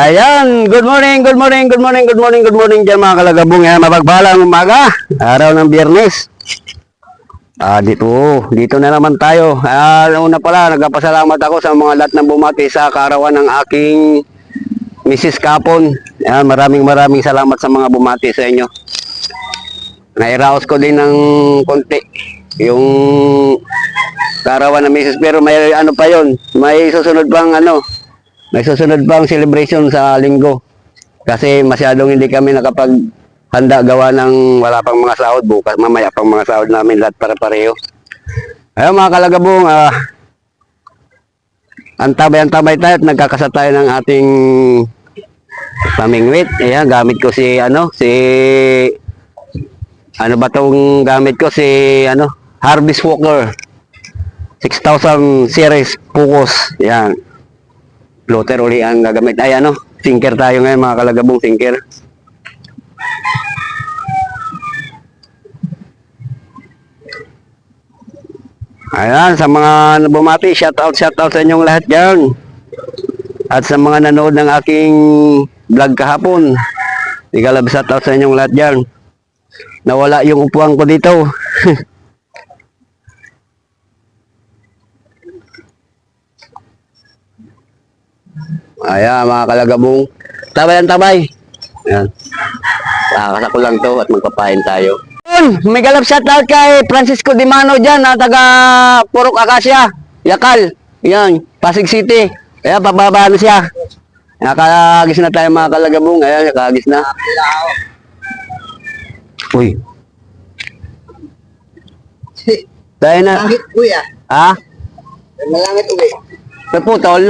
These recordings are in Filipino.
Ayan, good morning, good morning, good morning, good morning, good morning dyan mga kalagabong. Yan, mapagpalang umaga, araw ng Biyernes. Dito na naman tayo. Una pala, nagpapasalamat ako sa mga lahat ng bumati sa kaarawan ng aking Mrs. Kapon. Yan, maraming salamat sa mga bumati sa inyo. Nairaos ko din ng konti yung kaarawan ng Mrs. Pero may ano pa yon, may susunod pang may susunod pang celebration sa linggo. Kasi masyadong hindi kami nakapaghanda gawa ng wala pang mga sahod. Bukas mamaya pang mga sahod namin lahat para pareho. Ayun mga kalagabong, antabay tayo at nagkakasa tayo ng ating pamingwit. Ayan, gamit ko ano ba tong gamit ko? Harvest Walker 6000 series focus. Ayan. Floater uli ang gagamit. Ay sinker tayo ngayon mga kalagabong, sinker. Ayan, sa mga bumati, shout out sa inyong lahat dyan. At sa mga nanood ng aking vlog kahapon, ikalab shout out sa inyong lahat dyan. Nawala yung upuan ko dito. Ayan mga kalagabong, tabay. Ayan, kakasa ko lang to at magpapain tayo. May galap shoutout kay Francisco Di Mano dyan na taga Purok Acacia, Yakal. Yan, Pasig City. Ayan, pababa na siya. Nakagis na tayo mga kalagabong. Ayan, nakagis na. Uy. Tayo na. Malangit kuya. Ha? Malangit uwi. Naputol?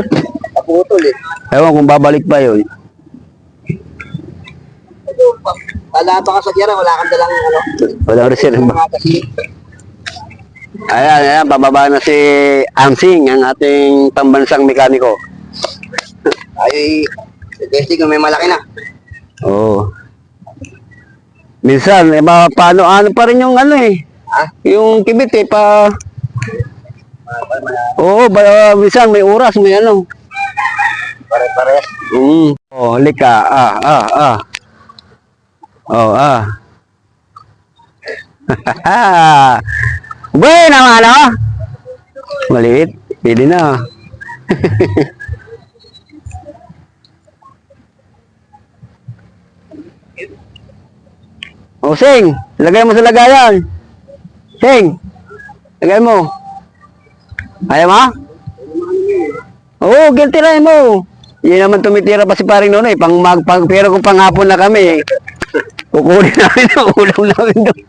Naputol eh. Ewan kung babalik pa yun. Wala pa ka sa tira, wala kang dalang Walang reserva. Ayan, bababa na si Amsing, ang ating pambansang mekaniko. Ay, testing kung may malaki na. Oo. Minsan, paano pa rin yung Ha? yung kibit Oo, minsan may oras, may Pare-pares. Oh, lika, Oh, Buhay naman, Maliit, pili na. Oh, Sing, lagay mo sa lagayan. Sing, lagay mo. Ayaw mo? Oo, guilty na mo. Hindi naman tumitira pa si paring noon pero kung panghapon na kami, kukunin namin ang ulam namin doon.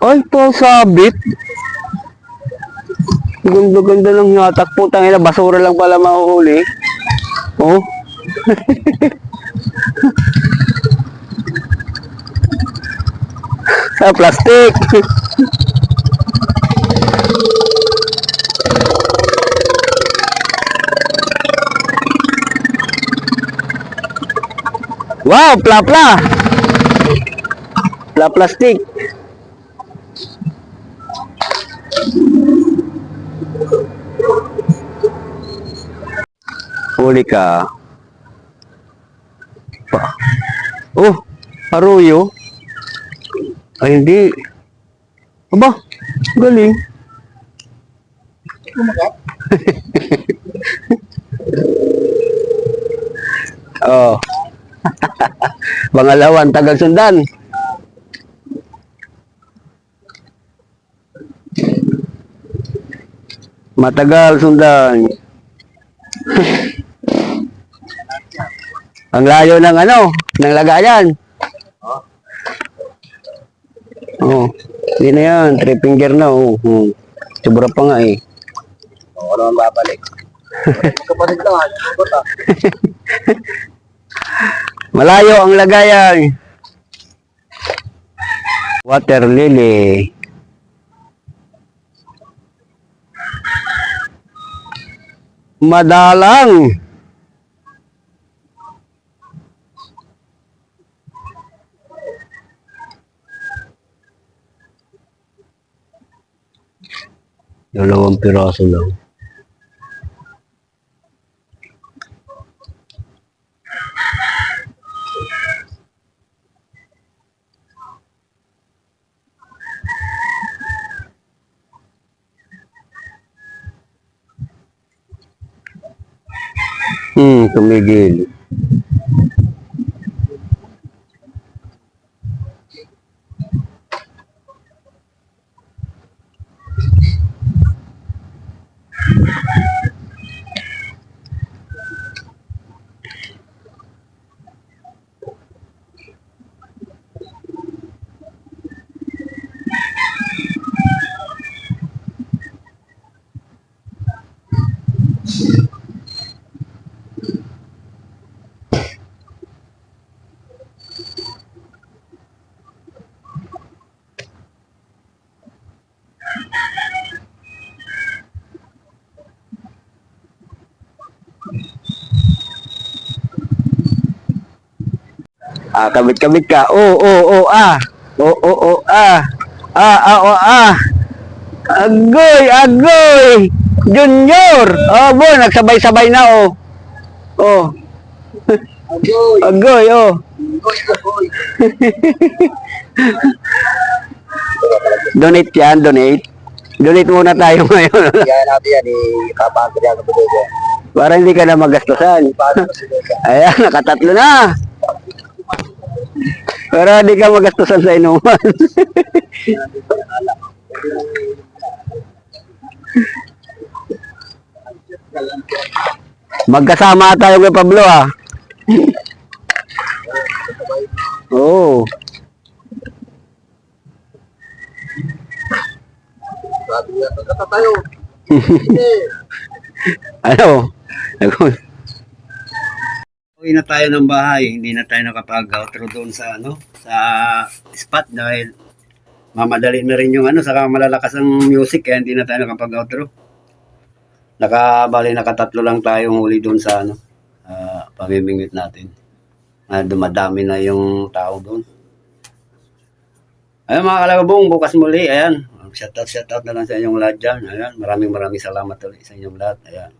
Ay, pasabit. Ganda-ganda ng yatak po. Tangina, basura lang pala mahuhuli. Oh. Sa plastic. Wow, pla-pla. Pla-plastic. Huli ka. Oh, aruyo. Ay, hindi. Aba, galing. Kumagat? Oh. Pangalawan, tagal sundan. Matagal sundan. Ang layo ng ng lagayan. Oh, hindi na yan. 3 finger na. Sobra pa nga eh. Oo naman babalik. Kapatid lang ha. Malayo ang lagayan. Water lily. Madalang. Dalawang piraso lang. Tumigil. Kabit-kabit ka. Agoy, agoy! Junior! Nagsabay-sabay na, Oh, Agoy! agoy, Agoy! Agoy! Donate yan, donate. Donate muna tayo ngayon. Kaya natin yan, ipapagod yan kapag yan. Para hindi ka na magastusan. Ayan, nakatatlo na. Para hindi ka magastusan sa inuman. Magkasama tayo kay Pablo, Oo. Sabi niya, pagkata tayo. Ano? Uwi na tayo ng bahay, hindi na tayo nakapag-outro doon sa sa spot dahil mamadali na rin yung saka malalakas ang music kaya hindi na tayo nakapag-outro. Nakatatlo lang tayong huli doon sa pamimingwit natin. Dumadami na yung tao doon. Ayun mga kalabong, bukas muli, ayan. Shout out na lang sa inyong lahat dyan. Ayan, maraming salamat ulit sa inyong lahat. Ayan.